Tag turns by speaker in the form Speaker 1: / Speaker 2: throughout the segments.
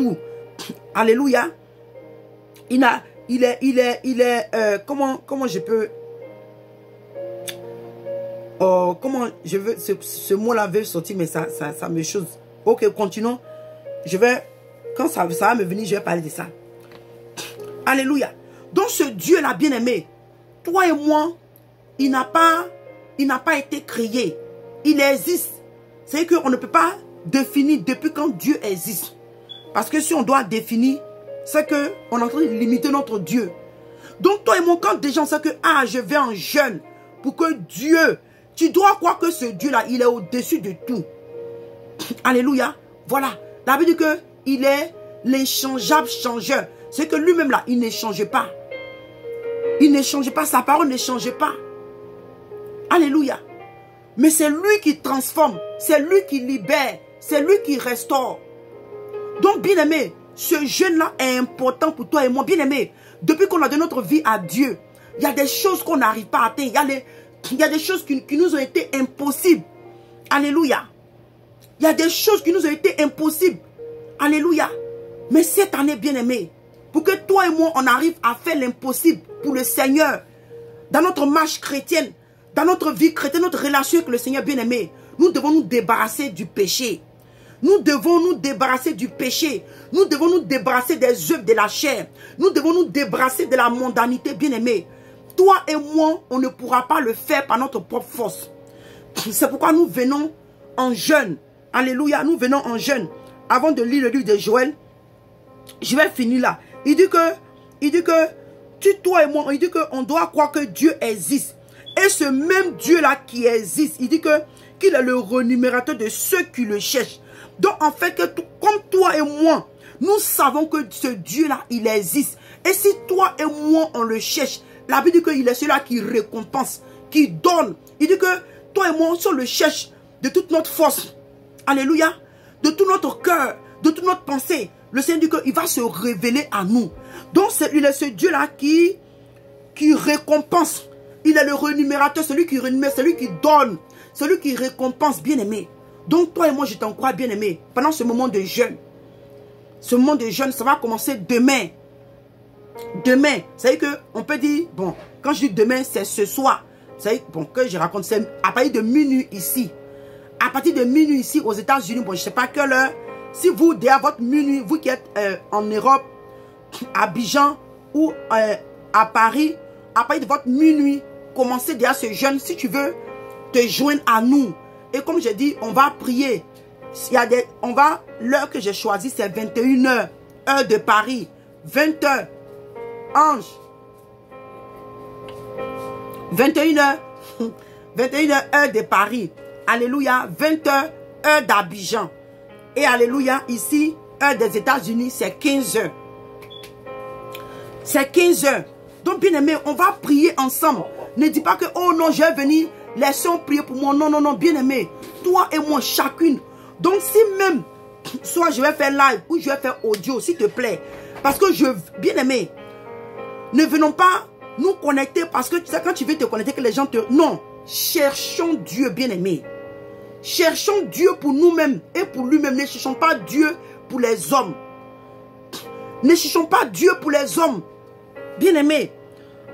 Speaker 1: tout. Alléluia. Comment je peux... Oh, comment je veux... Ce mot-là veut sortir, mais ça me chose. Ok, continuons. Je vais... Quand ça va me venir, je vais parler de ça. Alléluia. Donc ce Dieu-là, bien-aimé, toi et moi, il n'a pas été créé. Il existe. C'est qu'on ne peut pas définir depuis quand Dieu existe. Parce que si on doit définir, c'est qu'on est en train de limiter notre Dieu. Donc toi et moi, quand des gens savent que je vais en jeûne pour que Dieu, tu dois croire que ce Dieu-là, il est au-dessus de tout. Alléluia. Voilà. La Bible dit qu'il est l'inchangeable changeur. C'est que lui-même là, il ne change pas. Il ne change pas, sa parole ne change pas. Alléluia. Mais c'est lui qui transforme, c'est lui qui libère, c'est lui qui restaure. Donc bien aimé, ce jeûne-là est important pour toi et moi. Bien aimé, depuis qu'on a donné notre vie à Dieu, il y a des choses qu'on n'arrive pas à atteindre. Il y a des choses qui nous ont été impossibles. Alléluia. Il y a des choses qui nous ont été impossibles. Alléluia. Mais cette année, bien aimé, pour que toi et moi, on arrive à faire l'impossible pour le Seigneur, dans notre marche chrétienne, dans notre vie chrétienne, notre relation avec le Seigneur bien-aimé, nous devons nous débarrasser du péché. Nous devons nous débarrasser du péché. Nous devons nous débarrasser des œuvres de la chair. Nous devons nous débarrasser de la mondanité bien-aimé. Toi et moi, on ne pourra pas le faire par notre propre force. C'est pourquoi nous venons en jeûne. Alléluia, nous venons en jeûne. Avant de lire le livre de Joël, je vais finir là. Il dit que toi et moi, il dit qu'on doit croire que Dieu existe. Et ce même Dieu-là qui existe, il dit qu'il est le renumérateur de ceux qui le cherchent. Donc en fait, comme toi et moi, nous savons que ce Dieu-là, il existe. Et si toi et moi, on le cherche, la Bible dit qu'il est celui-là qui récompense, qui donne. Il dit que toi et moi, si on le cherche de toute notre force, alléluia, de tout notre cœur, de toute notre pensée, le Seigneur dit qu'il va se révéler à nous. Donc il est ce Dieu-là qui récompense. Il est le renumérateur, celui qui renuméra, celui qui donne, celui qui récompense, bien-aimé. Donc toi et moi, je t'encourage, bien-aimé, pendant ce moment de jeûne. Ce moment de jeûne, ça va commencer demain. Demain, c'est que on peut dire, bon, quand je dis demain, c'est ce soir. C'est bon, que je raconte, c'est à partir de minuit ici. À partir de minuit ici aux États-Unis, bon, je ne sais pas quelle heure. Si vous, dès à votre minuit, vous qui êtes en Europe, à Abidjan ou à Paris, à partir de votre minuit, commencez déjà ce jeûne. Si tu veux te joindre à nous. Et comme je dis, on va prier. L'heure que j'ai choisie, c'est 21h, heure de Paris. 20h, Ange. 21h, 21h, heure de Paris. Alléluia, 20h, heure d'Abidjan. Et alléluia, ici, heure des États-Unis, c'est 15h. C'est 15h. Donc, bien aimé, on va prier ensemble. Ne dis pas que, oh non, je vais venir, laissons prier pour moi. Non, non, non, bien aimé. Toi et moi, chacune. Donc, si même, soit je vais faire live ou je vais faire audio, s'il te plaît. Parce que bien aimé, ne venons pas nous connecter parce que tu sais, quand tu veux te connecter, que les gens te... Non, cherchons Dieu, bien aimé. Cherchons Dieu pour nous-mêmes et pour lui-même. Ne cherchons pas Dieu pour les hommes. Ne cherchons pas Dieu pour les hommes. Bien-aimé.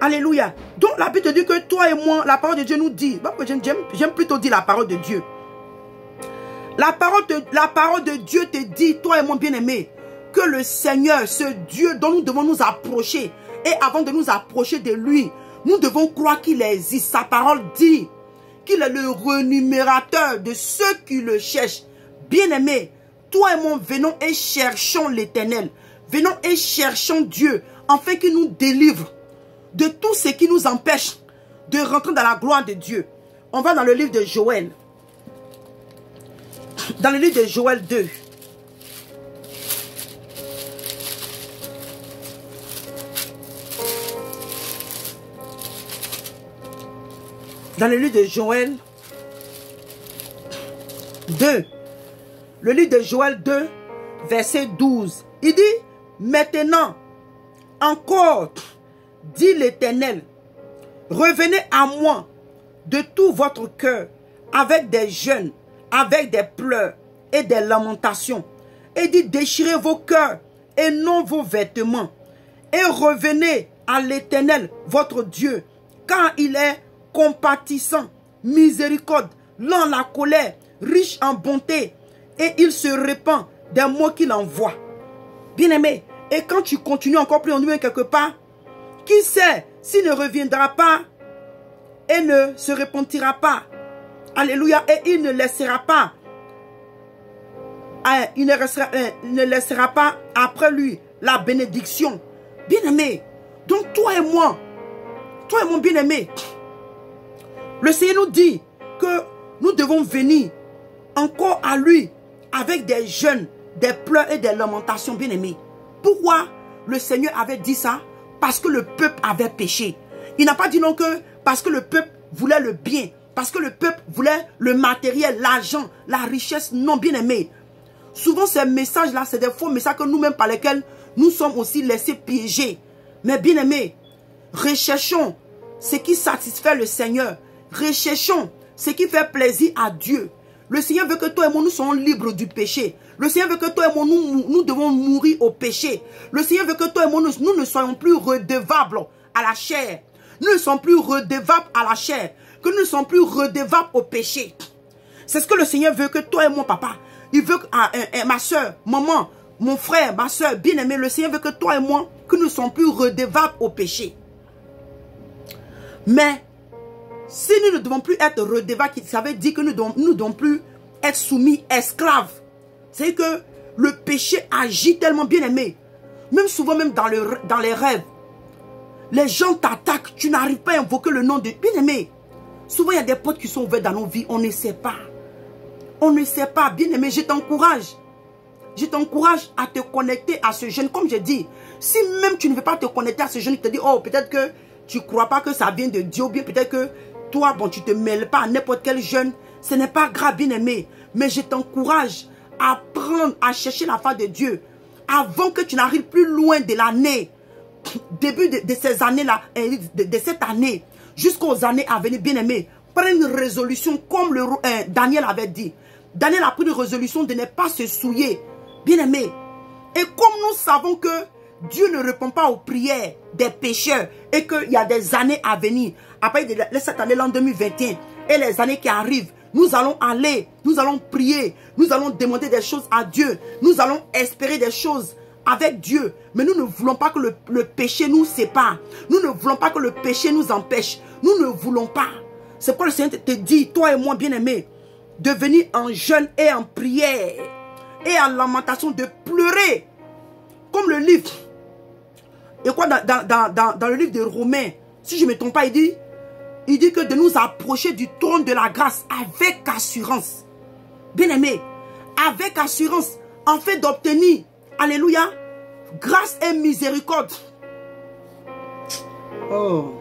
Speaker 1: Alléluia. Donc la Bible te dit que toi et moi, la parole de Dieu nous dit. J'aime plutôt dire la parole de Dieu. La parole de Dieu te dit, toi et moi, bien-aimé, que le Seigneur, ce Dieu dont nous devons nous approcher. Et avant de nous approcher de lui, nous devons croire qu'il existe. Sa parole dit qu'il est le renumérateur de ceux qui le cherchent. Bien-aimé, toi et moi, venons et cherchons l'Éternel. Venons et cherchons Dieu, afin qu'il nous délivre de tout ce qui nous empêche de rentrer dans la gloire de Dieu. On va dans le livre de Joël. Dans le livre de Joël 2. Dans le livre de Joël 2. Le livre de Joël 2, verset 12. Il dit, maintenant, encore, dit l'Éternel, revenez à moi de tout votre cœur, avec des jeûnes, avec des pleurs et des lamentations. et dit, déchirez vos cœurs et non vos vêtements, et revenez à l'Éternel, votre Dieu, car il est compatissant, miséricorde, lent à la colère, riche en bonté, et il se répand des mots qu'il envoie. Bien-aimé, et quand tu continues encore plus loin quelque part, qui sait s'il ne reviendra pas et ne se repentira pas. Alléluia. Et il ne laissera pas. Il ne laissera pas après lui la bénédiction. Bien-aimé. Donc toi et moi, mon bien-aimé, le Seigneur nous dit que nous devons venir encore à lui avec des jeûnes, des pleurs et des lamentations, bien-aimés. Pourquoi le Seigneur avait dit ça? Parce que le peuple avait péché. Il n'a pas dit non que parce que le peuple voulait le bien, parce que le peuple voulait le matériel, l'argent, la richesse. Non, bien-aimé. Souvent, ces messages-là, c'est des faux messages que nous-mêmes par lesquels nous sommes aussi laissés piéger. Mais bien-aimé, recherchons ce qui satisfait le Seigneur. Recherchons ce qui fait plaisir à Dieu. Le Seigneur veut que toi et moi, nous soyons libres du péché. Le Seigneur veut que toi et moi, nous devons mourir au péché. Le Seigneur veut que toi et moi, nous ne soyons plus redevables à la chair. Nous ne sommes plus redevables à la chair. Que nous ne sommes plus redevables au péché. C'est ce que le Seigneur veut que toi et moi, papa. Il veut que ma soeur, maman, mon frère, ma soeur, bien-aimé, le Seigneur veut que toi et moi, que nous ne sommes plus redevables au péché. Mais, si nous ne devons plus être redevables, ça veut dire que nous ne devons plus être soumis, esclaves. C'est que le péché agit tellement, bien aimé. Même souvent, même dans les rêves, les gens t'attaquent, tu n'arrives pas à invoquer le nom de bien aimé. Souvent, il y a des portes qui sont ouvertes dans nos vies, on ne sait pas. On ne sait pas, bien aimé, je t'encourage. Je t'encourage à te connecter à ce jeûne. Comme je dis, si même tu ne veux pas te connecter à ce jeûne, tu te dis, oh, peut-être que tu ne crois pas que ça vient de Dieu, ou bien peut-être que toi, bon, tu ne te mêles pas à n'importe quel jeûne. Ce n'est pas grave, bien aimé. Mais je t'encourage à apprendre à chercher la face de Dieu. Avant que tu n'arrives plus loin de l'année, début de ces années-là, de cette année, jusqu'aux années à venir, bien aimé, prends une résolution comme Daniel avait dit. Daniel a pris une résolution de ne pas se souiller. Bien aimé. Et comme nous savons que Dieu ne répond pas aux prières des pécheurs et qu'il y a des années à venir, après cette année, l'an 2021, et les années qui arrivent, nous allons aller, nous allons prier, nous allons demander des choses à Dieu, nous allons espérer des choses avec Dieu. Mais nous ne voulons pas que le péché nous sépare. Nous ne voulons pas que le péché nous empêche. Nous ne voulons pas. C'est pourquoi le Seigneur te dit, toi et moi, bien-aimés, de venir en jeûne et en prière et en lamentation, de pleurer. Comme le livre. Et quoi, dans le livre de Romains, si je ne me trompe pas, il dit que de nous approcher du trône de la grâce avec assurance. Bien-aimé, avec assurance, en fait d'obtenir, alléluia, grâce et miséricorde. Oh.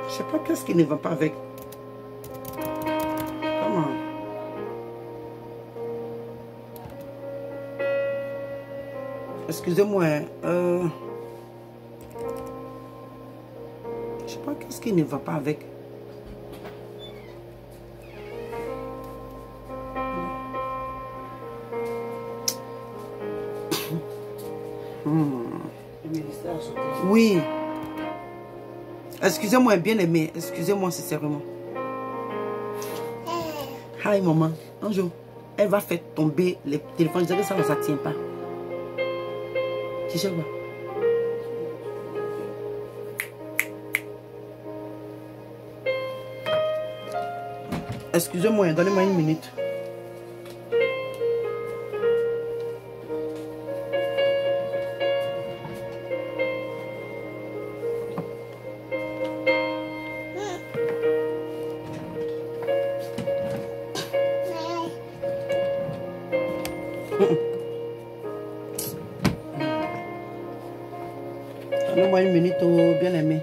Speaker 1: Je ne sais pas qu'est-ce qui ne va pas avec. Comment? Excusez-moi. Je ne sais pas qu'est-ce qui ne va pas avec. Oui. Excusez-moi, bien aimé. Excusez-moi sincèrement. Hi, maman. Bonjour. Elle va faire tomber les téléphones. Je dirais que ça ne tient pas. Tu sais quoi? Excusez-moi, donnez-moi une minute. Donnez-moi une minute, oh, bien aimé.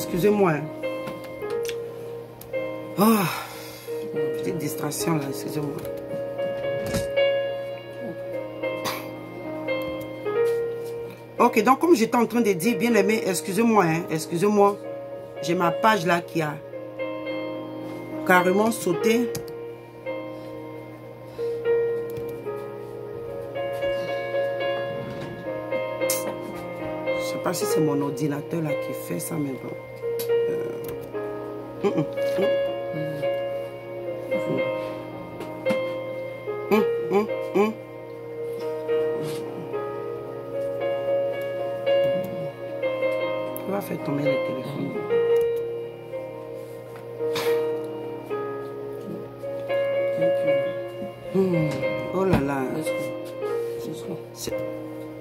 Speaker 1: excusez-moi. Hein. Oh, petite distraction là, excusez-moi. Ok, donc comme j'étais en train de dire, bien aimé, excusez-moi, hein, excusez-moi. J'ai ma page là qui a carrément sauté. Je sais pas si c'est mon ordinateur là qui fait ça maintenant. On va faire tomber le téléphone. Oh là là.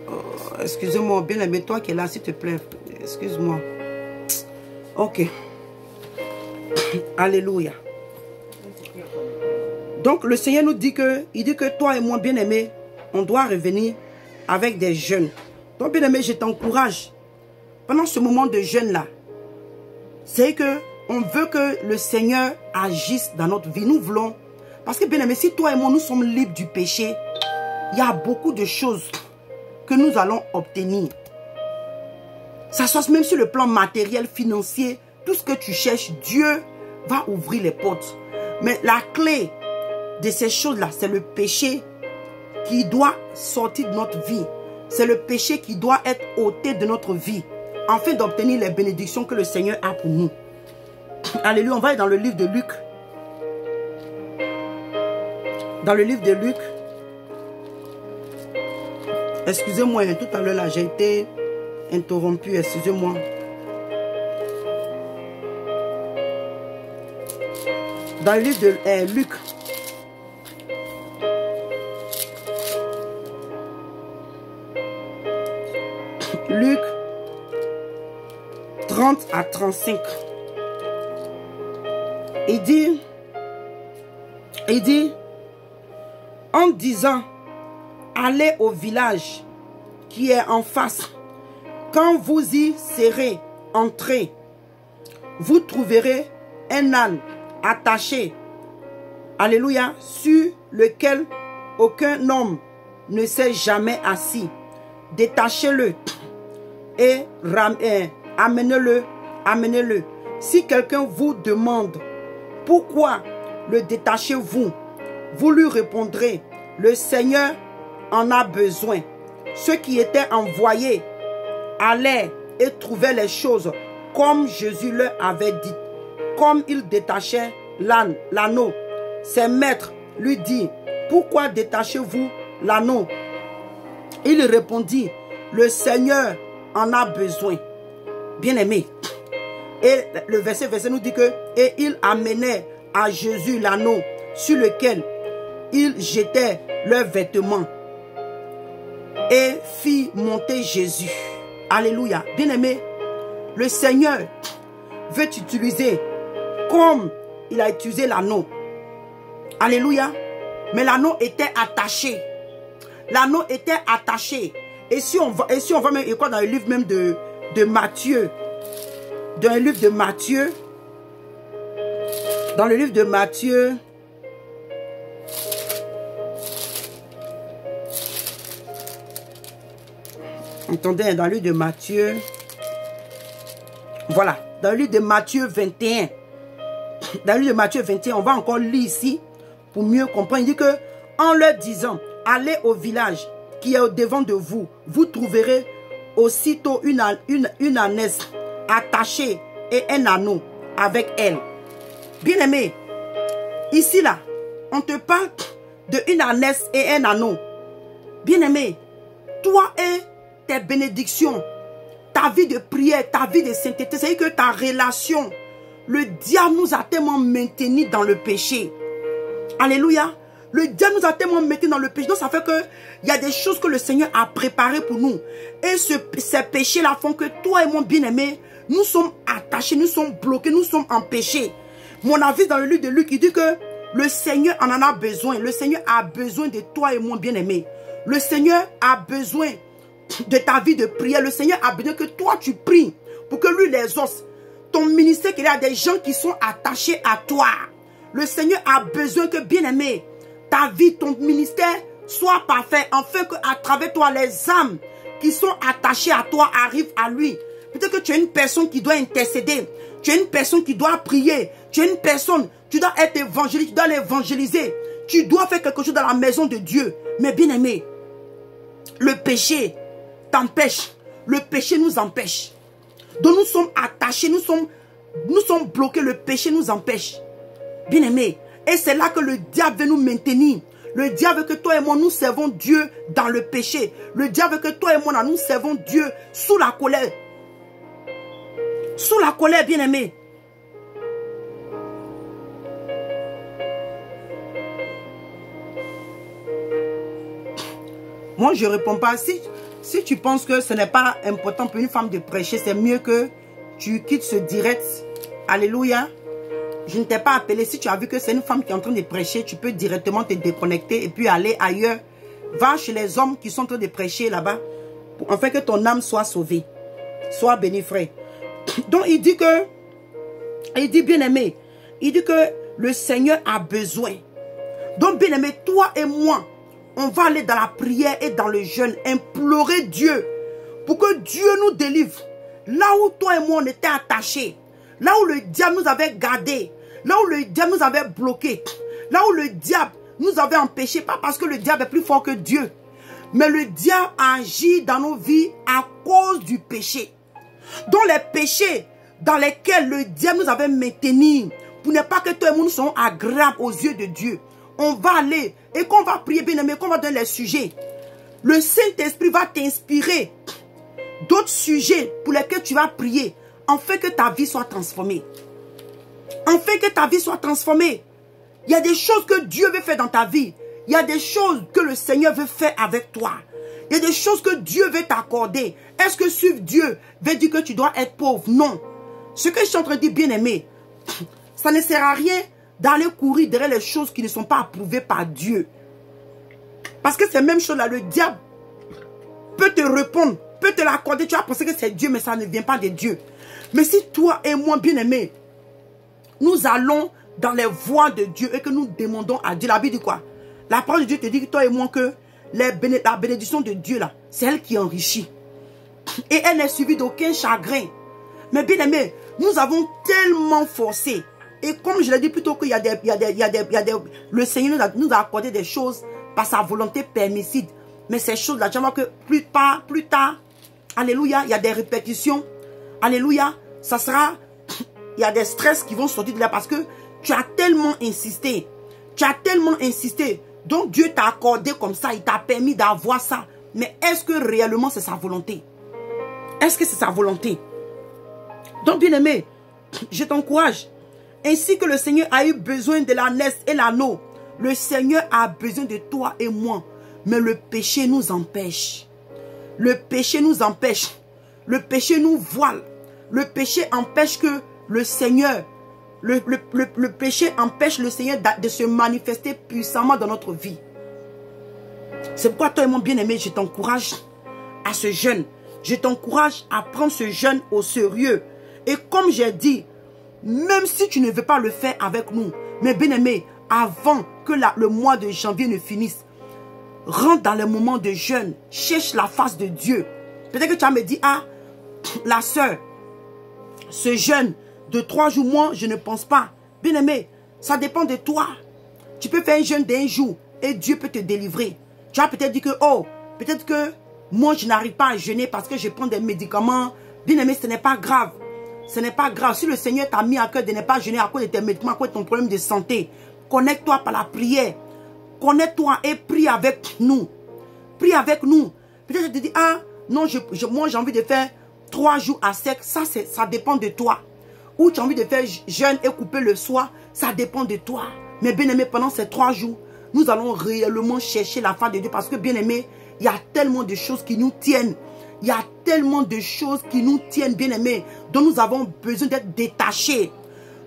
Speaker 1: Oh, excusez-moi, bien aimé, toi qui es là, s'il te plaît. Excuse-moi. Ok. Alléluia. Donc le Seigneur nous dit que, il dit que toi et moi, bien aimé, on doit revenir avec des jeunes. Donc bien aimé, je t'encourage. Pendant ce moment de jeûne là, c'est que on veut que le Seigneur agisse dans notre vie. Nous voulons, parce que bien aimé, si toi et moi nous sommes libres du péché, il y a beaucoup de choses que nous allons obtenir. Ça soit même sur le plan matériel, financier, tout ce que tu cherches, Dieu va ouvrir les portes. Mais la clé de ces choses-là, c'est le péché qui doit sortir de notre vie. C'est le péché qui doit être ôté de notre vie, afin d'obtenir les bénédictions que le Seigneur a pour nous. Alléluia, on va aller dans le livre de Luc. Dans le livre de Luc. Excusez-moi, tout à l'heure là, j'ai été interrompu, excusez-moi. Dans le livre de Luc. Luc 30 à 35. Il dit, en disant, allez au village qui est en face. Quand vous y serez entrés, vous trouverez un âne attaché, alléluia, sur lequel aucun homme ne s'est jamais assis. Détachez-le et amenez-le. Si quelqu'un vous demande pourquoi le détachez-vous, vous lui répondrez, le Seigneur en a besoin. Ceux qui étaient envoyés allaient et trouvaient les choses comme Jésus leur avait dit. Comme il détachait l'anneau, ses maîtres lui dirent, pourquoi détachez-vous l'anneau? Il répondit, le Seigneur en a besoin. Bien-aimé. Et le verset nous dit que, et il amenait à Jésus l'anneau sur lequel il jetait leurs vêtements et fit monter Jésus. Alléluia. Bien-aimé, le Seigneur veut t'utiliser comme il a utilisé l'anneau. Alléluia. Mais l'anneau était attaché. L'anneau était attaché. Et si on va même écouter dans le livre même de Matthieu. Dans le livre de Matthieu. Dans le livre de Matthieu. Attendez, dans le livre de Matthieu. Voilà. Dans le livre de Matthieu 21. Dans le livre de Matthieu 21, on va encore lire ici pour mieux comprendre. Il dit que, en leur disant, allez au village qui est au devant de vous, vous trouverez aussitôt une ânesse attachée et un anneau avec elle. Bien-aimé, ici là, on te parle de une ânesse et un anneau. Bien-aimé, toi et tes bénédictions, ta vie de prière, ta vie de sainteté, c'est-à-dire que ta relation, le diable nous a tellement maintenus dans le péché. Alléluia. Le diable nous a tellement maintenus dans le péché. Donc ça fait que il y a des choses que le Seigneur a préparées pour nous. Et ces péchés-là font que toi et moi, bien-aimé, nous sommes attachés, nous sommes bloqués, nous sommes empêchés. Mon avis dans le livre de Luc, il dit que le Seigneur en a besoin. Le Seigneur a besoin de toi et moi, bien-aimé. Le Seigneur a besoin de ta vie de prière. Le Seigneur a besoin que toi tu pries pour que lui les os. ton ministère, qu'il y a des gens qui sont attachés à toi. Le Seigneur a besoin que, bien-aimé, ta vie, ton ministère soit parfait, afin qu'à travers toi, les âmes qui sont attachées à toi arrivent à lui. Peut-être que tu es une personne qui doit intercéder, tu es une personne qui doit prier, tu es une personne, tu dois être évangéliste, tu dois l'évangéliser, tu dois faire quelque chose dans la maison de Dieu. Mais bien-aimé, le péché t'empêche, le péché nous empêche. Donc nous sommes attachés, nous sommes bloqués, le péché nous empêche. Bien-aimé, et c'est là que le diable veut nous maintenir. Le diable veut que toi et moi nous servons Dieu dans le péché. Le diable veut que toi et moi nous servons Dieu sous la colère. Sous la colère, bien-aimé. Moi, je ne réponds pas. Si tu penses que ce n'est pas important pour une femme de prêcher, c'est mieux que tu quittes ce direct. Alléluia. Je ne t'ai pas appelé. Si tu as vu que c'est une femme qui est en train de prêcher, tu peux directement te déconnecter et puis aller ailleurs. Va chez les hommes qui sont en train de prêcher là-bas, afin que ton âme soit sauvée. Sois béni, frère. Donc, il dit bien-aimé, il dit que le Seigneur a besoin. Donc, bien-aimé, toi et moi, on va aller dans la prière et dans le jeûne, implorer Dieu pour que Dieu nous délivre. Là où toi et moi, on était attachés, là où le diable nous avait gardés, là où le diable nous avait bloqués, là où le diable nous avait empêchés, pas parce que le diable est plus fort que Dieu, mais le diable agit dans nos vies à cause du péché. Donc les péchés dans lesquels le diable nous avait maintenus, pour ne pas que toi et moi nous soyons agréables aux yeux de Dieu, on va aller et qu'on va prier, bien aimé, qu'on va donner les sujets. Le Saint-Esprit va t'inspirer d'autres sujets pour lesquels tu vas prier, afin que ta vie soit transformée. Afin que ta vie soit transformée. Il y a des choses que Dieu veut faire dans ta vie. Il y a des choses que le Seigneur veut faire avec toi. Il y a des choses que Dieu veut t'accorder. Est-ce que suivre Dieu veut dire que tu dois être pauvre? Non. Ce que je suis en train de dire, bien aimé, ça ne sert à rien d'aller courir derrière les choses qui ne sont pas approuvées par Dieu. Parce que ces mêmes choses-là, le diable peut te répondre, peut te l'accorder. Tu vas penser que c'est Dieu, mais ça ne vient pas de Dieu. Mais si toi et moi, bien aimé, nous allons dans les voies de Dieu et que nous demandons à Dieu, la Bible dit quoi? La parole de Dieu te dit, toi et moi, que la bénédiction de Dieu, là, c'est elle qui enrichit. Et elle n'est suivie d'aucun chagrin. Mais bien aimé, nous avons tellement forcé. Et comme je l'ai dit plus tôt, le Seigneur nous a accordé des choses par sa volonté permissive. Mais ces choses-là, tu vois que plus tard, alléluia, il y a des répétitions. Alléluia, ça sera, il y a des stress qui vont sortir de là parce que tu as tellement insisté. Tu as tellement insisté. Donc Dieu t'a accordé comme ça, il t'a permis d'avoir ça. Mais est-ce que réellement c'est sa volonté? Est-ce que c'est sa volonté? Donc bien aimé, je t'encourage. Ainsi que le Seigneur a eu besoin de l'ânesse et l'anneau, le Seigneur a besoin de toi et moi. Mais le péché nous empêche. Le péché nous empêche. Le péché nous voile. Le péché empêche que le Seigneur, le péché empêche le Seigneur de se manifester puissamment dans notre vie. C'est pourquoi toi et mon bien-aimé, je t'encourage à ce jeûne. Je t'encourage à prendre ce jeûne au sérieux. Et comme j'ai dit, même si tu ne veux pas le faire avec nous, mais bien-aimé, avant que le mois de janvier ne finisse, rentre dans les moments de jeûne, cherche la face de Dieu. Peut-être que tu vas me dire, ah, la sœur, ce jeûne de 3 jours, moi, je ne pense pas. Bien-aimé, ça dépend de toi. Tu peux faire un jeûne d'un jour et Dieu peut te délivrer. Tu vas peut-être dire que, oh, peut-être que moi, je n'arrive pas à jeûner parce que je prends des médicaments. Bien-aimé, ce n'est pas grave. Ce n'est pas grave. Si le Seigneur t'a mis à cœur de ne pas jeûner à cause de tes médicaments, à cause de ton problème de santé, connecte-toi par la prière. Connecte-toi et prie avec nous. Prie avec nous. Peut-être que tu te dis, ah, non, moi j'ai envie de faire 3 jours à sec. Ça dépend de toi. Ou tu as envie de faire jeûne et couper le soir. Ça dépend de toi. Mais bien aimé, pendant ces 3 jours, nous allons réellement chercher la face de Dieu. Parce que bien aimé, il y a tellement de choses qui nous tiennent. Il y a tellement de choses qui nous tiennent, bien aimés, dont nous avons besoin d'être détachés.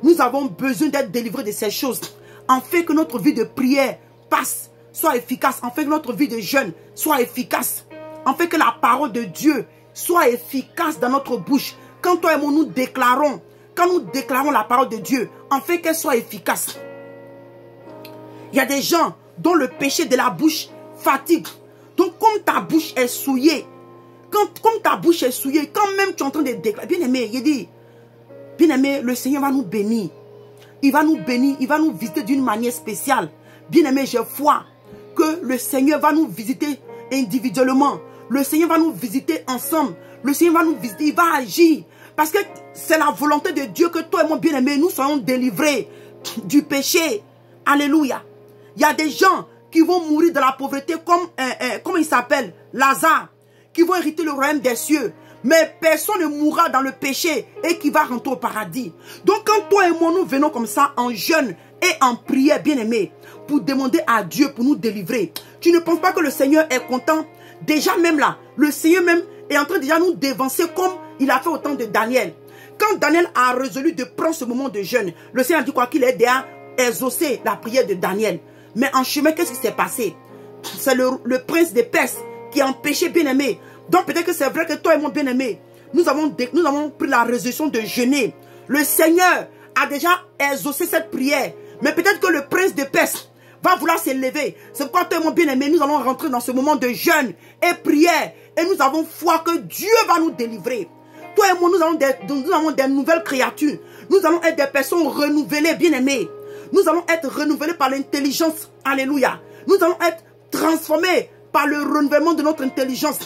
Speaker 1: Nous avons besoin d'être délivrés de ces choses. En fait que notre vie de prière passe, soit efficace. En fait que notre vie de jeûne soit efficace. En fait que la parole de Dieu soit efficace dans notre bouche. Quand toi et moi nous déclarons, quand nous déclarons la parole de Dieu, afin qu'elle soit efficace. Il y a des gens dont le péché de la bouche fatigue. Donc, comme ta bouche est souillée, comme ta bouche est souillée, quand même tu es en train de déclarer, bien aimé, il dit, bien aimé, le Seigneur va nous bénir. Il va nous bénir, il va nous visiter d'une manière spéciale. Bien aimé, j'ai foi que le Seigneur va nous visiter individuellement. Le Seigneur va nous visiter ensemble. Le Seigneur va nous visiter, il va agir. Parce que c'est la volonté de Dieu que toi et moi, bien aimé, nous soyons délivrés du péché. Alléluia. Il y a des gens qui vont mourir de la pauvreté comme, comment il s'appelle, Lazare, qui vont hériter le royaume des cieux. Mais personne ne mourra dans le péché et qui va rentrer au paradis. Donc quand toi et moi nous venons comme ça en jeûne et en prière, bien aimé, pour demander à Dieu pour nous délivrer, tu ne penses pas que le Seigneur est content? Déjà même là, le Seigneur même est en train déjà nous dévancer comme il a fait au temps de Daniel. Quand Daniel a résolu de prendre ce moment de jeûne, le Seigneur a dit quoi? Qu'il est déjà exaucé la prière de Daniel. Mais en chemin, qu'est-ce qui s'est passé? C'est le prince de Perse qui a empêché, bien aimé. Donc peut-être que c'est vrai que toi et moi, bien aimé, nous avons pris la résolution de jeûner. Le Seigneur a déjà exaucé cette prière. Mais peut-être que le prince de Perse va vouloir s'élever. C'est pourquoi toi et moi, bien aimé, nous allons rentrer dans ce moment de jeûne et prière. Et nous avons foi que Dieu va nous délivrer. Toi et moi, nous avons des nouvelles créatures. Nous allons être des personnes renouvelées, bien aimées. Nous allons être renouvelés par l'intelligence. Alléluia. Nous allons être transformés par le renouvellement de notre intelligence.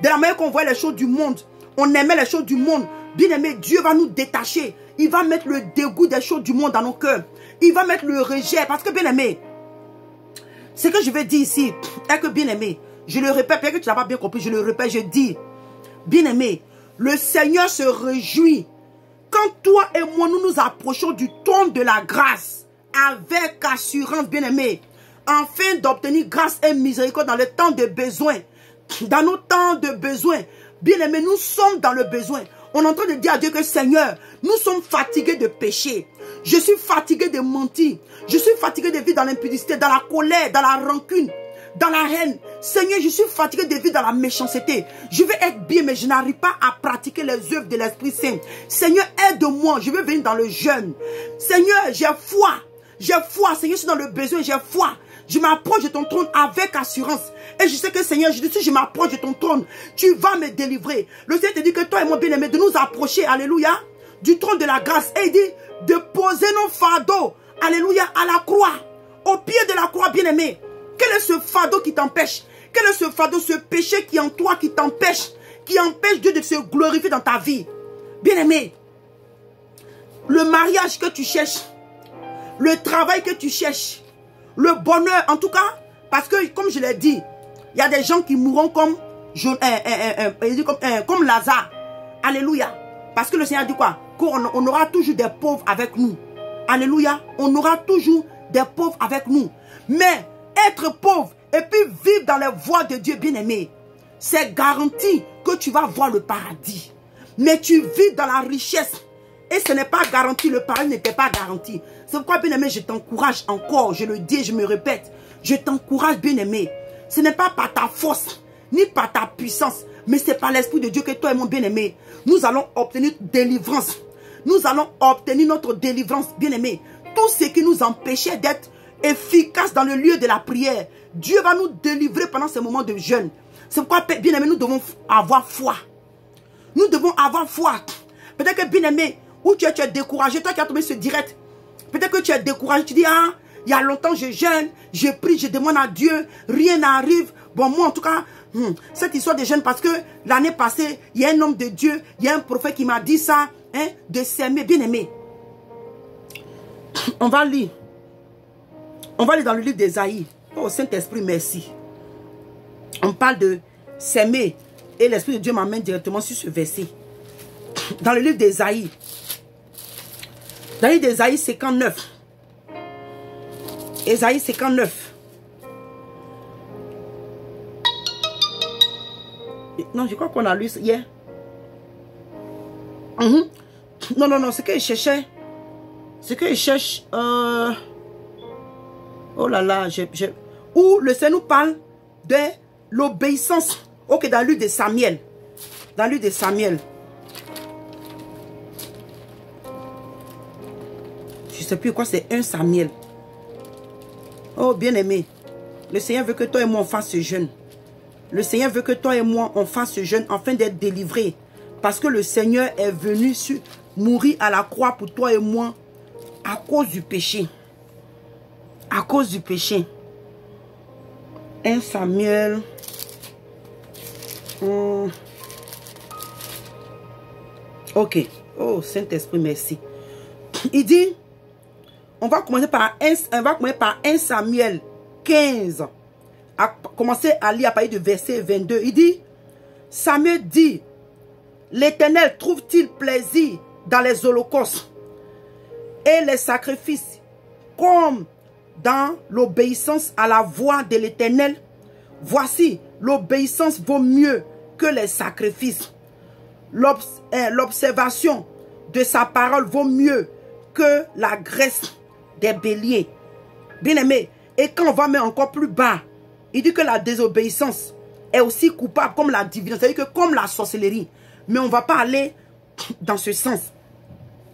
Speaker 1: De la manière qu'on voit les choses du monde, on aimait les choses du monde. Bien aimé, Dieu va nous détacher. Il va mettre le dégoût des choses du monde dans nos cœurs. Il va mettre le rejet. Parce que bien aimé, ce que je vais dire ici est que bien aimé, je le répète, peut-être que tu n'as pas bien compris, je le répète, je dis, bien aimé, le Seigneur se réjouit quand toi et moi nous nous approchons du trône de la grâce avec assurance, bien aimé, afin d'obtenir grâce et miséricorde dans le temps de besoin. Dans nos temps de besoin, bien aimé, nous sommes dans le besoin. On est en train de dire à Dieu que Seigneur, nous sommes fatigués de péché. Je suis fatigué de mentir. Je suis fatigué de vivre dans l'impudicité, dans la colère, dans la rancune, dans la haine. Seigneur, je suis fatigué de vivre dans la méchanceté. Je veux être bien, mais je n'arrive pas à pratiquer les œuvres de l'Esprit Saint. Seigneur, aide-moi. Je veux venir dans le jeûne. Seigneur, j'ai foi. J'ai foi. Seigneur, je suis dans le besoin. J'ai foi. Je m'approche de ton trône avec assurance. Et je sais que Seigneur, si je m'approche de ton trône, tu vas me délivrer. Le Seigneur te dit que toi et moi, bien-aimés, de nous approcher, alléluia, du trône de la grâce. Et il dit de poser nos fardeaux, alléluia, à la croix, au pied de la croix, bien-aimé. Quel est ce fardeau qui t'empêche? Quel est ce fardeau, ce péché qui est en toi, qui t'empêche, qui empêche Dieu de se glorifier dans ta vie? Bien-aimé, le mariage que tu cherches, le travail que tu cherches, le bonheur, en tout cas, parce que, comme je l'ai dit, il y a des gens qui mourront comme Lazare. Alléluia. Parce que le Seigneur dit quoi? Qu'on aura toujours des pauvres avec nous. Alléluia. On aura toujours des pauvres avec nous. Mais être pauvre et puis vivre dans les voies de Dieu, bien-aimé, c'est garanti que tu vas voir le paradis. Mais tu vis dans la richesse. Et ce n'est pas garanti, le paradis n'était pas garanti. C'est pourquoi, bien-aimé, je t'encourage encore, je le dis et je me répète, je t'encourage, bien-aimé. Ce n'est pas par ta force, ni par ta puissance, mais c'est par l'Esprit de Dieu que toi et mon bien-aimé, nous allons obtenir délivrance. Nous allons obtenir notre délivrance, bien-aimé. Tout ce qui nous empêchait d'être efficaces dans le lieu de la prière, Dieu va nous délivrer pendant ce moment de jeûne. C'est pourquoi, bien-aimé, nous devons avoir foi. Nous devons avoir foi. Peut-être que, bien-aimé, où tu es découragé, toi qui as tombé ce direct, peut-être que tu es découragé, tu dis, ah, il y a longtemps je jeûne, je prie, je demande à Dieu, rien n'arrive. Bon, moi en tout cas, cette histoire de jeûne, parce que l'année passée, il y a un homme de Dieu, il y a un prophète qui m'a dit ça, hein, de s'aimer, bien aimé. On va lire. On va lire dans le livre d'Ésaïe. Oh Saint-Esprit, merci. On parle de s'aimer et l'Esprit de Dieu m'amène directement sur ce verset. Dans le livre d'Ésaïe. Dans le livre d'Ésaïe 59. Ésaïe 59. Non, je crois qu'on a lu hier. Non, non, non, ce que je cherchais. Ce que je cherche. Oh là là, où le Seigneur nous parle de l'obéissance. Ok, dans le livre de Samuel. Dans le livre de Samuel. sais plus quoi, c'est 1 Samuel. Oh, bien-aimé, le Seigneur veut que toi et moi on fasse ce jeûne. Le Seigneur veut que toi et moi on fasse ce jeûne afin d'être délivrés. Parce que le Seigneur est venu mourir à la croix pour toi et moi à cause du péché. À cause du péché. 1 Samuel. Ok. Oh, Saint-Esprit, merci. Il dit, on va commencer par 1 Samuel 15. À commencer à lire à partir du verset 22. Il dit, Samuel dit, l'Éternel trouve-t-il plaisir dans les holocaustes et les sacrifices comme dans l'obéissance à la voix de l'Éternel? Voici, l'obéissance vaut mieux que les sacrifices. L'observation de sa parole vaut mieux que la graisse des béliers. Bien-aimé, et quand on va mettre encore plus bas, il dit que la désobéissance est aussi coupable comme la divination, c'est-à-dire que comme la sorcellerie. Mais on ne va pas aller dans ce sens.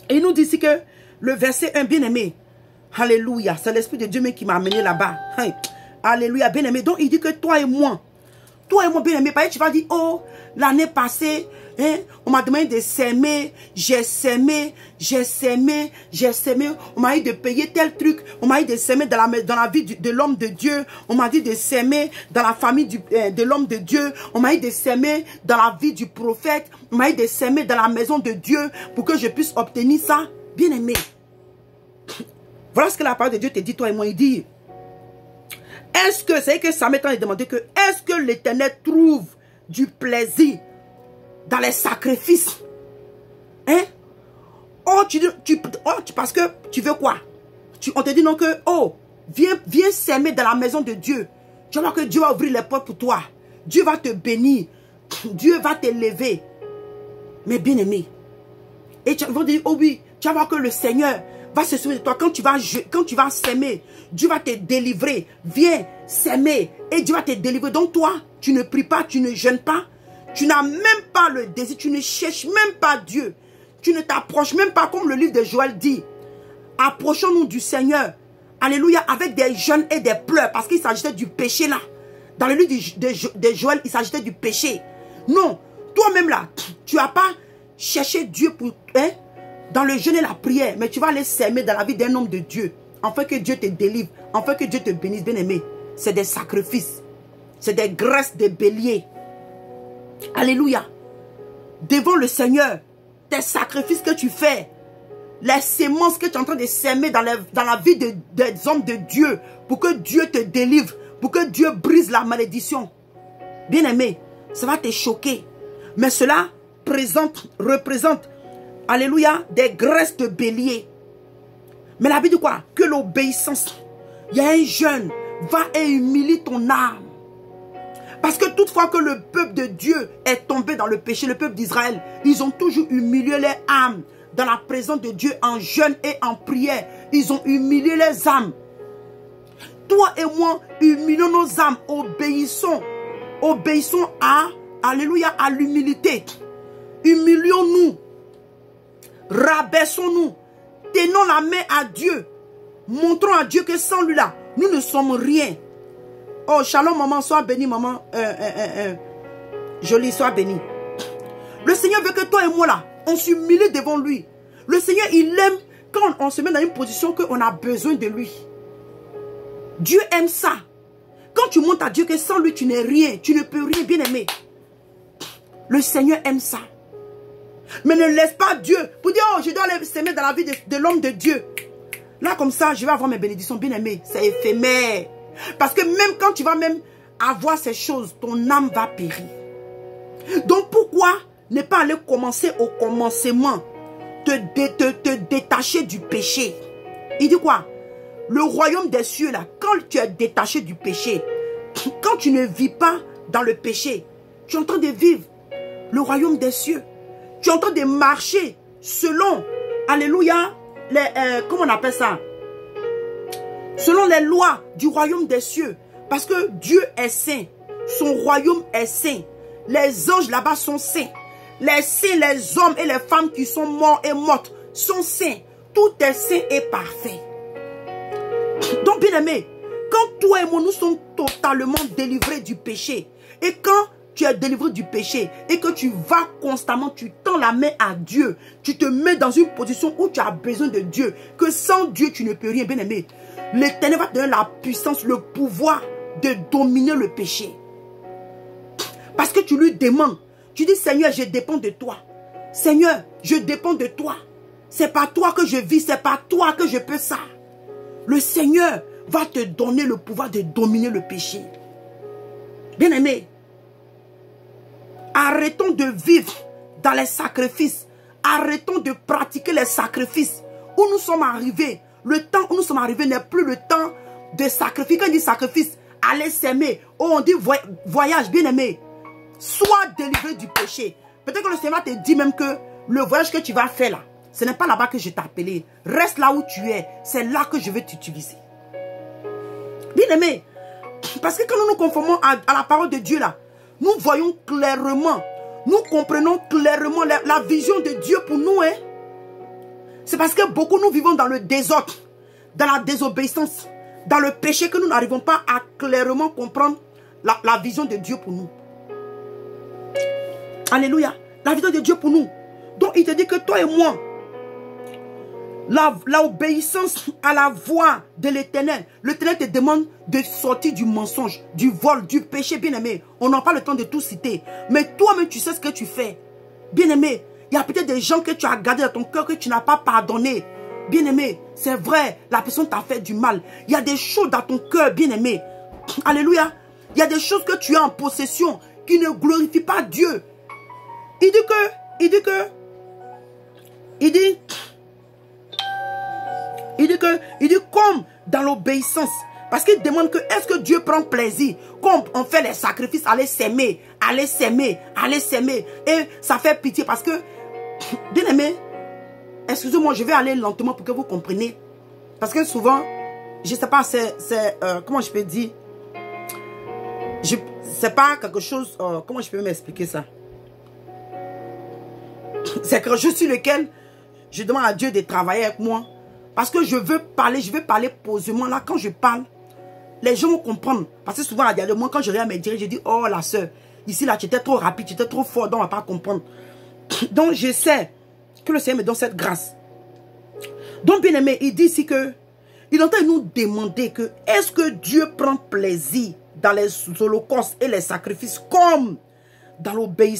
Speaker 1: Et il nous dit ici que le verset 1, bien-aimé, alléluia, c'est l'Esprit de Dieu même qui m'a amené là-bas. Alléluia, bien-aimé. Donc il dit que toi et moi, bien-aimé, tu vas dire, oh, l'année passée, hein, on m'a demandé de s'aimer, j'ai s'aimé, on m'a dit de payer tel truc, on m'a dit de s'aimer dans la vie de l'homme de Dieu, on m'a dit de s'aimer dans la famille de l'homme de Dieu, on m'a dit de s'aimer dans la vie du prophète, on m'a dit de s'aimer dans la maison de Dieu pour que je puisse obtenir ça. Bien-aimé, voilà ce que la parole de Dieu te dit, toi et moi. Il dit, est-ce que, c'est que ça m'étonne de demander que, est-ce que l'Éternel trouve du plaisir dans les sacrifices? Hein? Oh, parce que tu veux quoi? On te dit non que, oh, viens s'aimer dans la maison de Dieu. Tu vas voir que Dieu va ouvrir les portes pour toi. Dieu va te bénir. Dieu va t'élever. Mais bien aimé. Et tu vas dire, oh oui, tu vas voir que le Seigneur va se souvenir de toi. Quand tu vas s'aimer, Dieu va te délivrer. Viens s'aimer et Dieu va te délivrer. Donc toi, tu ne pries pas, tu ne jeûnes pas. Tu n'as même pas le désir, tu ne cherches même pas Dieu. Tu ne t'approches même pas comme le livre de Joël dit. Approchons-nous du Seigneur. Alléluia, avec des jeûnes et des pleurs. Parce qu'il s'agissait du péché là. Dans le livre de Joël, il s'agissait du péché. Non, toi-même là, tu n'as pas cherché Dieu pour... Hein, dans le jeûne et la prière, mais tu vas aller s'aimer dans la vie d'un homme de Dieu, afin que Dieu te délivre, afin que Dieu te bénisse, bien-aimé. C'est des sacrifices, c'est des graisses de bélier. Alléluia. Devant le Seigneur, tes sacrifices que tu fais, les semences que tu es en train de s'aimer dans la vie des hommes de Dieu, pour que Dieu te délivre, pour que Dieu brise la malédiction. Bien-aimé, ça va te choquer, mais cela représente alléluia, des graisses de bélier. Mais la Bible dit quoi? Que l'obéissance, il y a un jeûne, va et humilie ton âme. Parce que toutefois que le peuple de Dieu est tombé dans le péché, le peuple d'Israël, ils ont toujours humilié leur âme dans la présence de Dieu en jeûne et en prière. Ils ont humilié les âmes. Toi et moi, humilions nos âmes, obéissons à, alléluia, à l'humilité. Humilions-nous. Rabaissons-nous, tenons la main à Dieu, montrons à Dieu que sans lui là, nous ne sommes rien. Oh, shalom maman, sois bénie maman, jolie, sois bénie. Le Seigneur veut que toi et moi là, on s'humilie devant lui. Le Seigneur, il aime quand on se met dans une position qu'on a besoin de lui. Dieu aime ça. Quand tu montres à Dieu que sans lui tu n'es rien, tu ne peux rien, bien aimé. Le Seigneur aime ça. Mais ne laisse pas Dieu pour dire, oh, je dois aller s'aimer dans la vie de l'homme de Dieu. Là, comme ça, je vais avoir mes bénédictions, bien aimé. C'est éphémère. Parce que même quand tu vas même avoir ces choses, ton âme va périr. Donc, pourquoi ne pas aller commencer au commencement, te détacher du péché? Il dit quoi? Le royaume des cieux, là, quand tu es détaché du péché, quand tu ne vis pas dans le péché, tu es en train de vivre le royaume des cieux. Tu es en train de marcher selon, alléluia, comment on appelle ça? Selon les lois du royaume des cieux. Parce que Dieu est saint. Son royaume est saint. Les anges là-bas sont saints. Les saints, les hommes et les femmes qui sont morts et mortes sont saints. tout est saint et parfait. Donc, bien aimé, quand toi et moi, nous sommes totalement délivrés du péché, et quand tu es délivré du péché, et que tu vas constamment, tu tends la main à Dieu, tu te mets dans une position où tu as besoin de Dieu, que sans Dieu, tu ne peux rien, bien aimé. L'Éternel va te donner la puissance, le pouvoir de dominer le péché. Parce que tu lui demandes, tu dis, Seigneur, je dépends de toi. Seigneur, je dépends de toi. C'est pas toi que je vis, c'est pas toi que je peux ça. Le Seigneur va te donner le pouvoir de dominer le péché. Bien-aimé, arrêtons de vivre dans les sacrifices. Arrêtons de pratiquer les sacrifices. Où nous sommes arrivés, le temps où nous sommes arrivés n'est plus le temps de sacrifice. Quand on dit sacrifice, aller s'aimer. Oh, on dit voyage, bien-aimé. Sois délivré du péché. Peut-être que le Seigneur te dit même que le voyage que tu vas faire là, ce n'est pas là-bas que je t'ai appelé. Reste là où tu es. C'est là que je vais t'utiliser. Bien-aimé, parce que quand nous nous conformons à la parole de Dieu là, nous voyons clairement, nous comprenons clairement la vision de Dieu pour nous. Hein? C'est parce que beaucoup nous vivons dans le désordre, dans la désobéissance, dans le péché que nous n'arrivons pas à clairement comprendre la vision de Dieu pour nous. Alléluia. La vision de Dieu pour nous. Donc il te dit que toi et moi, l'obéissance à la voix de l'Éternel. L'Éternel te demande de sortir du mensonge, du vol, du péché, bien-aimé. On n'a pas le temps de tout citer. Mais toi-même, tu sais ce que tu fais. Bien-aimé, il y a peut-être des gens que tu as gardés dans ton cœur que tu n'as pas pardonné. Bien-aimé, c'est vrai, la personne t'a fait du mal. Il y a des choses dans ton cœur, bien-aimé. Alléluia. Il y a des choses que tu as en possession qui ne glorifient pas Dieu. Il dit comme dans l'obéissance. Parce qu'il demande que est-ce que Dieu prend plaisir quand on fait les sacrifices, aller s'aimer, aller s'aimer, aller s'aimer. Et ça fait pitié parce que, bien aimé, excusez-moi, je vais aller lentement pour que vous compreniez. Parce que souvent, je ne sais pas, comment je peux dire, c'est pas quelque chose, comment je peux m'expliquer ça? C'est quelque chose sur lequel je demande à Dieu de travailler avec moi. Parce que je veux parler posément. Là, quand je parle, les gens vont comprendre. Parce que souvent, il y a des moments quand je regarde mes dirigeants, je dis, oh la soeur, ici là, tu étais trop rapide, tu étais trop fort, donc on ne va pas comprendre. Donc, je sais que le Seigneur me donne cette grâce. Donc, bien aimé, il dit ici que, il entend nous demander que, est-ce que Dieu prend plaisir dans les holocaustes et les sacrifices comme dans l'obéissance?